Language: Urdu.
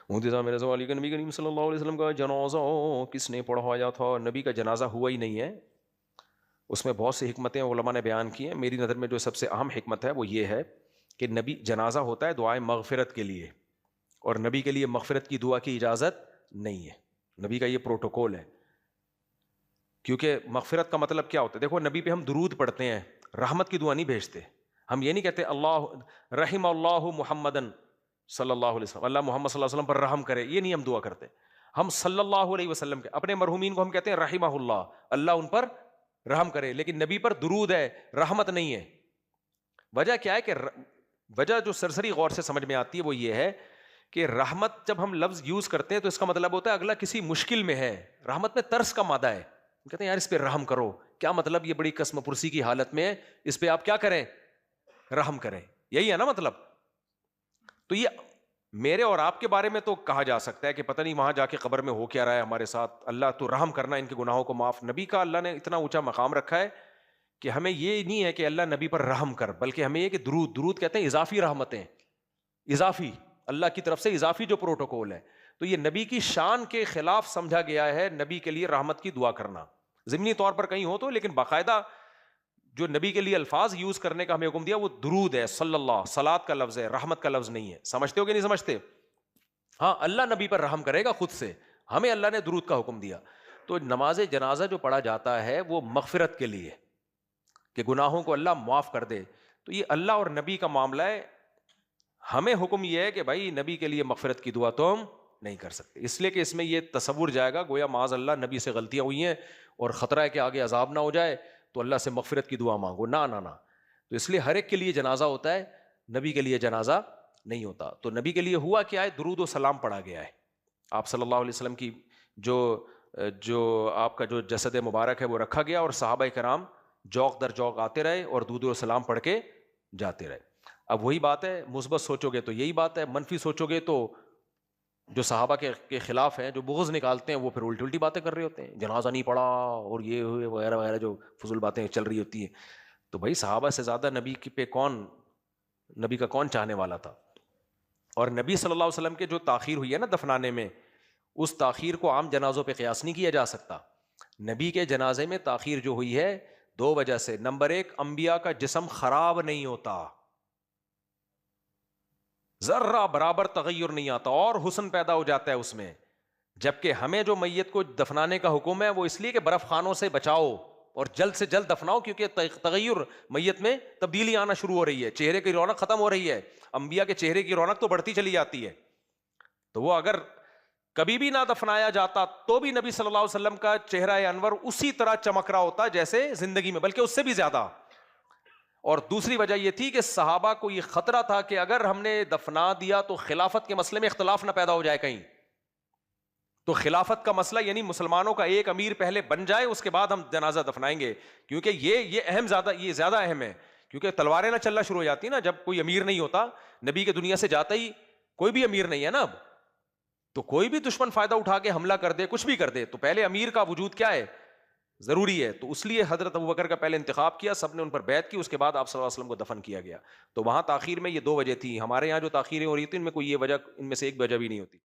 مفتی صاحب میرے سوال یہ کہ نبی کریم صلی اللہ علیہ وسلم کا جنازہ کس نے پڑھوایا تھا؟ نبی کا جنازہ ہوا ہی نہیں ہے. اس میں بہت سی حکمتیں علماء نے بیان کی ہیں. میری نظر میں جو سب سے اہم حکمت ہے وہ یہ ہے کہ نبی جنازہ ہوتا ہے دعائے مغفرت کے لیے، اور نبی کے لیے مغفرت کی دعا کی اجازت نہیں ہے. نبی کا یہ پروٹوکول ہے. کیونکہ مغفرت کا مطلب کیا ہوتا ہے؟ دیکھو نبی پہ ہم درود پڑھتے ہیں، رحمت کی دعا نہیں بھیجتے. ہم یہ نہیں کہتے اللہ رحم اللہ محمدن صلی اللہ علیہ وسلم، اللہ محمد صلی اللہ علیہ وسلم پر رحم کرے، یہ نہیں ہم دعا کرتے. ہم صلی اللہ علیہ وسلم کے اپنے مرحومین کو ہم کہتے ہیں رحمہ اللہ، اللہ ان پر رحم کرے. لیکن نبی پر درود ہے، رحمت نہیں ہے. وجہ کیا ہے کہ وجہ جو سرسری غور سے سمجھ میں آتی ہے وہ یہ ہے کہ رحمت جب ہم لفظ یوز کرتے ہیں تو اس کا مطلب ہوتا ہے اگلا کسی مشکل میں ہے. رحمت میں ترس کا مادہ ہے. کہتے ہیں یار اس پہ رحم کرو. کیا مطلب؟ یہ بڑی قسم پرسی کی حالت میں ہے، اس پہ آپ کیا کریں؟ رحم کریں. یہی ہے نا مطلب. تو یہ میرے اور آپ کے بارے میں تو کہا جا سکتا ہے کہ پتہ نہیں وہاں جا کے قبر میں ہو کیا رہا ہے ہمارے ساتھ، اللہ تو رحم کرنا، ان کے گناہوں کو معاف. نبی کا اللہ نے اتنا اونچا مقام رکھا ہے کہ ہمیں یہ نہیں ہے کہ اللہ نبی پر رحم کر، بلکہ ہمیں یہ کہ درود کہتے ہیں اضافی رحمتیں، اضافی اللہ کی طرف سے اضافی جو پروٹوکول ہے. تو یہ نبی کی شان کے خلاف سمجھا گیا ہے نبی کے لیے رحمت کی دعا کرنا. ضمنی طور پر کہیں ہو تو، لیکن باقاعدہ جو نبی کے لیے الفاظ یوز کرنے کا ہمیں حکم دیا وہ درود ہے، صلی اللہ، صلات کا لفظ ہے، رحمت کا لفظ نہیں ہے. سمجھتے ہو کہ نہیں سمجھتے؟ ہاں اللہ نبی پر رحم کرے گا خود سے، ہمیں اللہ نے درود کا حکم دیا. تو نماز جنازہ جو پڑھا جاتا ہے وہ مغفرت کے لیے، کہ گناہوں کو اللہ معاف کر دے. تو یہ اللہ اور نبی کا معاملہ ہے. ہمیں حکم یہ ہے کہ بھائی نبی کے لیے مغفرت کی دعا تم نہیں کر سکتے، اس لیے کہ اس میں یہ تصور جائے گا گویا معاذ اللہ نبی سے غلطیاں ہوئی ہیں اور خطرہ ہے کہ آگے عذاب نہ ہو جائے تو اللہ سے مغفرت کی دعا مانگو. نہ نہ نہ. تو اس لیے ہر ایک کے لیے جنازہ ہوتا ہے، نبی کے لیے جنازہ نہیں ہوتا. تو نبی کے لیے ہوا کیا ہے؟ درود و سلام پڑھا گیا ہے. آپ صلی اللہ علیہ وسلم کی جو آپ کا جو جسد مبارک ہے وہ رکھا گیا، اور صحابہ کرام جوق در جوق آتے رہے اور درود و سلام پڑھ کے جاتے رہے. اب وہی بات ہے، مثبت سوچو گے تو یہی بات ہے، منفی سوچو گے تو جو صحابہ کے خلاف ہیں، جو بغض نکالتے ہیں، وہ پھر الٹی الٹی باتیں کر رہے ہوتے ہیں، جنازہ نہیں پڑھا اور یہ ہوئے وغیرہ وغیرہ جو فضول باتیں چل رہی ہوتی ہیں. تو بھائی صحابہ سے زیادہ نبی پہ نبی کا کون چاہنے والا تھا؟ اور نبی صلی اللہ علیہ وسلم کے جو تاخیر ہوئی ہے نا دفنانے میں، اس تاخیر کو عام جنازوں پہ قیاس نہیں کیا جا سکتا. نبی کے جنازے میں تاخیر جو ہوئی ہے دو وجہ سے. نمبر ایک، انبیاء کا جسم خراب نہیں ہوتا، ذرہ برابر تغیر نہیں آتا اور حسن پیدا ہو جاتا ہے اس میں. جبکہ ہمیں جو میت کو دفنانے کا حکم ہے وہ اس لیے کہ برف خانوں سے بچاؤ اور جلد سے جلد دفناؤ، کیونکہ تغیر میت میں تبدیلی آنا شروع ہو رہی ہے، چہرے کی رونق ختم ہو رہی ہے. انبیاء کے چہرے کی رونق تو بڑھتی چلی جاتی ہے. تو وہ اگر کبھی بھی نہ دفنایا جاتا تو بھی نبی صلی اللہ علیہ وسلم کا چہرہ انور اسی طرح چمک رہا ہوتا جیسے زندگی میں، بلکہ اس سے بھی زیادہ. اور دوسری وجہ یہ تھی کہ صحابہ کو یہ خطرہ تھا کہ اگر ہم نے دفنا دیا تو خلافت کے مسئلے میں اختلاف نہ پیدا ہو جائے کہیں. تو خلافت کا مسئلہ یعنی مسلمانوں کا ایک امیر پہلے بن جائے، اس کے بعد ہم جنازہ دفنائیں گے، کیونکہ یہ زیادہ اہم ہے. کیونکہ تلواریں نہ چلنا شروع ہو جاتی نا جب کوئی امیر نہیں ہوتا. نبی کے دنیا سے جاتا ہی کوئی بھی امیر نہیں ہے نا اب. تو کوئی بھی دشمن فائدہ اٹھا کے حملہ کر دے، کچھ بھی کر دے، تو پہلے امیر کا وجود کیا ہے؟ ضروری ہے. تو اس لیے حضرت ابوبکر کا پہلے انتخاب کیا، سب نے ان پر بیعت کی، اس کے بعد آپ صلی اللہ علیہ وسلم کو دفن کیا گیا. تو وہاں تاخیر میں یہ دو وجہ تھی. ہمارے یہاں جو تاخیریں ہو رہی تھی ان میں کوئی یہ وجہ، ان میں سے ایک وجہ بھی نہیں ہوتی.